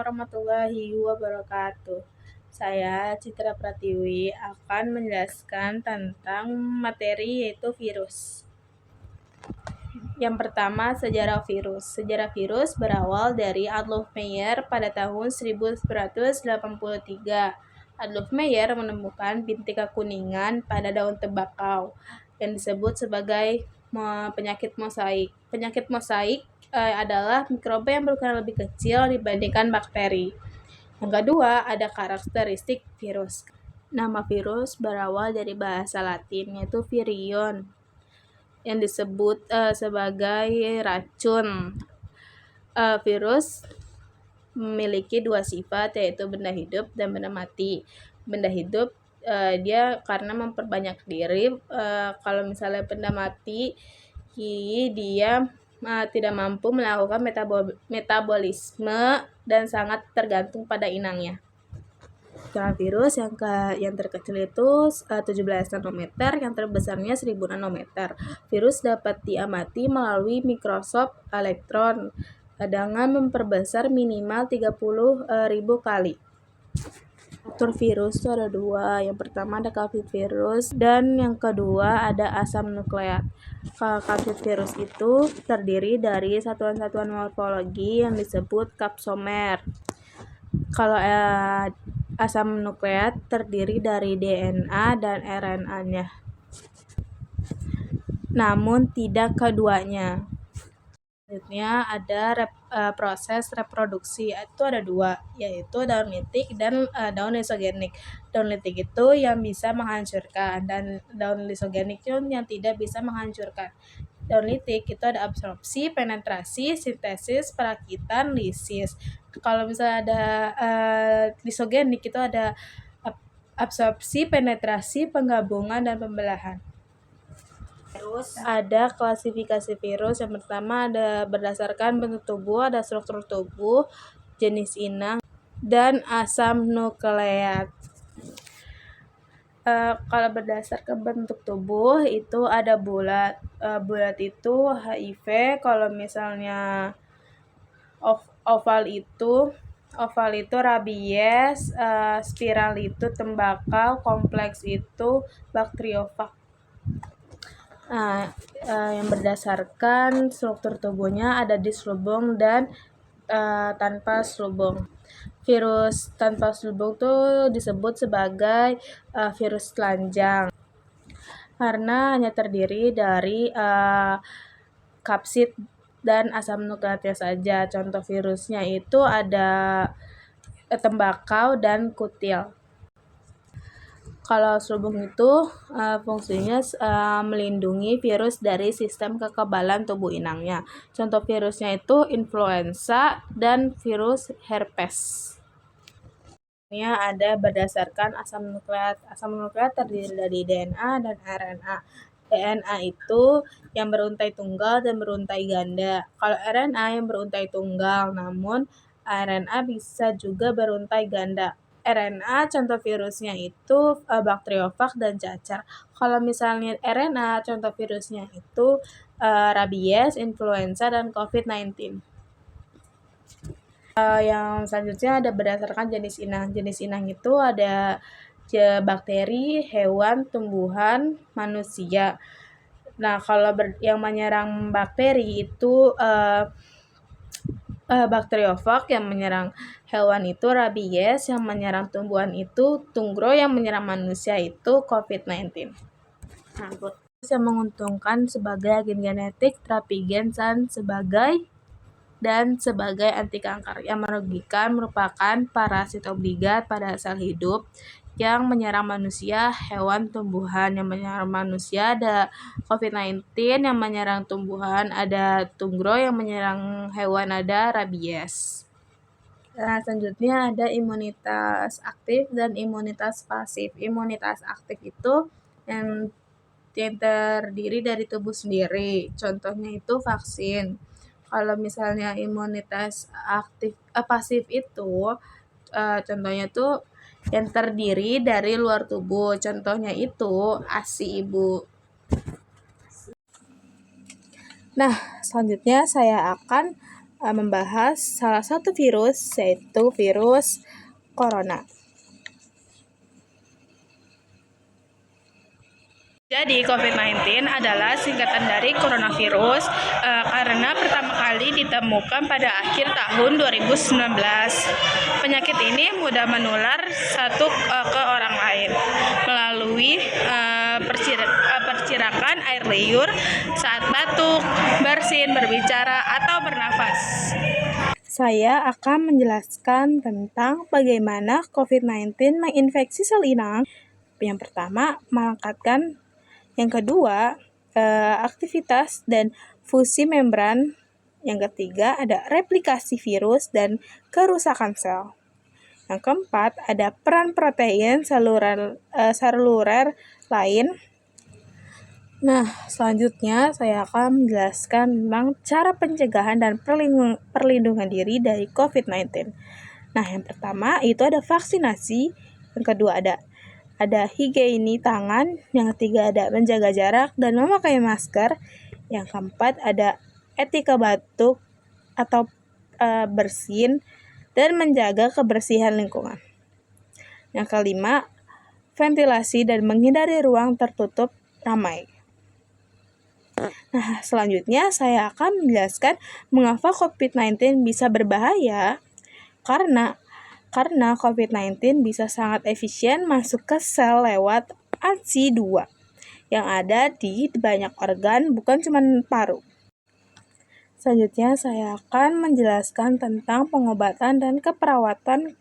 warahmatullahi wabarakatuh. Saya Citra Pratiwi akan menjelaskan tentang materi yaitu virus. Yang pertama, sejarah virus. Sejarah virus berawal dari Adolf Meyer pada tahun 1983. Adolf Meyer menemukan bintik kekuningan pada daun tembakau yang disebut sebagai penyakit mosaik. Penyakit mosaik adalah mikroba yang berukuran lebih kecil dibandingkan bakteri. Yang kedua, ada karakteristik virus. Nama virus berawal dari bahasa Latin yaitu virion yang disebut sebagai racun. Virus memiliki dua sifat yaitu benda hidup dan benda mati. Benda hidup dia karena memperbanyak diri. Kalau misalnya benda mati dia tidak mampu melakukan metabolisme dan sangat tergantung pada inangnya. Virus yang terkecil itu 17 nanometer, yang terbesarnya 1000 nanometer. Virus dapat diamati melalui mikroskop elektron dengan memperbesar minimal 30.000 kali. Faktor virus itu ada dua. Yang pertama ada kapsid virus dan yang kedua ada asam nukleat. Kapsid virus itu terdiri dari satuan-satuan morfologi yang disebut kapsomer. Kalau asam nukleat terdiri dari DNA dan RNA-nya. Namun tidak keduanya. Selanjutnya ada proses reproduksi, itu ada dua, yaitu daun litik dan daun lisogenik. Daun litik itu yang bisa menghancurkan dan daun lisogenik itu yang tidak bisa menghancurkan. Daun litik itu ada absorpsi, penetrasi, sintesis, perakitan, lisis. Kalau misalnya ada lisogenik itu ada absorpsi, penetrasi, penggabungan, dan pembelahan. Terus ada klasifikasi virus. Yang pertama ada berdasarkan bentuk tubuh, ada struktur tubuh, jenis inang, dan asam nukleat. Kalau berdasarkan bentuk tubuh itu ada bulat. Bulat itu HIV. Kalau misalnya oval itu rabies, spiral itu tembakau, kompleks itu bakteriofag. Yang berdasarkan struktur tubuhnya ada diselubung dan tanpa selubung. Virus tanpa selubung itu disebut sebagai virus telanjang karena hanya terdiri dari kapsid dan asam nukleatnya saja. Contoh virusnya itu ada tembakau dan kutil. Kalau selubung itu fungsinya melindungi virus dari sistem kekebalan tubuh inangnya. Contoh virusnya itu influenza dan virus herpes. Ini ada berdasarkan asam nukleat. Asam nukleat terdiri dari DNA dan RNA. DNA itu yang beruntai tunggal dan beruntai ganda. Kalau RNA yang beruntai tunggal, namun RNA bisa juga beruntai ganda. RNA contoh virusnya itu bakteriofag dan cacar. Kalau misalnya RNA contoh virusnya itu rabies, influenza, dan COVID-19. Yang selanjutnya ada berdasarkan jenis inang. Jenis inang itu ada bakteri, hewan, tumbuhan, manusia. Nah, kalau yang menyerang bakteri itu bakteriofag, yang menyerang hewan itu rabies, yang menyerang tumbuhan itu tunggro, yang menyerang manusia itu COVID-19. Nah, yang menguntungkan sebagai agen genetik, terapi gen dan sebagai anti kanker. Yang merugikan merupakan parasit obligat pada sel hidup yang menyerang manusia, hewan, tumbuhan. Yang menyerang manusia ada COVID-19, yang menyerang tumbuhan ada tunggro, yang menyerang hewan ada rabies. Nah, selanjutnya ada imunitas aktif dan imunitas pasif. Imunitas aktif itu yang terdiri dari tubuh sendiri. Contohnya itu vaksin. Kalau misalnya imunitas pasif itu contohnya tuh yang terdiri dari luar tubuh. Contohnya itu ASI ibu. Nah, selanjutnya saya akan membahas salah satu virus, yaitu virus corona. Jadi COVID-19 adalah singkatan dari coronavirus karena pertama kali ditemukan pada akhir tahun 2019. Penyakit ini mudah menular satu ke orang lain melalui percirakan air liur saat batuk, bersin, berbicara, atau bernafas. Saya akan menjelaskan tentang bagaimana COVID-19 menginfeksi sel inang. Yang pertama, melekatkan. Yang kedua, aktivitas dan fusi membran. Yang ketiga, ada replikasi virus dan kerusakan sel. Yang keempat, ada peran protein seluler lain. Nah, selanjutnya saya akan menjelaskan tentang cara pencegahan dan perlindungan diri dari COVID-19. Nah, yang pertama itu ada vaksinasi. Yang kedua ada higiene tangan, yang ketiga ada menjaga jarak dan memakai masker, yang keempat ada etika batuk atau bersin dan menjaga kebersihan lingkungan. Yang kelima, ventilasi dan menghindari ruang tertutup ramai. Nah, selanjutnya saya akan menjelaskan mengapa COVID-19 bisa berbahaya karena COVID-19 bisa sangat efisien masuk ke sel lewat ACE2 yang ada di banyak organ, bukan cuma paru. Selanjutnya saya akan menjelaskan tentang pengobatan dan keperawatan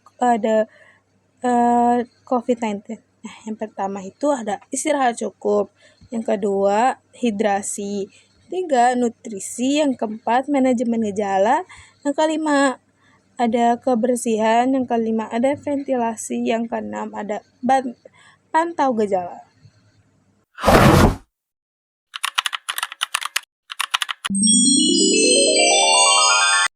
COVID-19. Nah, yang pertama itu ada istirahat cukup, yang kedua hidrasi, ketiga nutrisi, yang keempat manajemen gejala, yang kelima ada kebersihan, yang kelima ada ventilasi, yang keenam ada pantau gejala.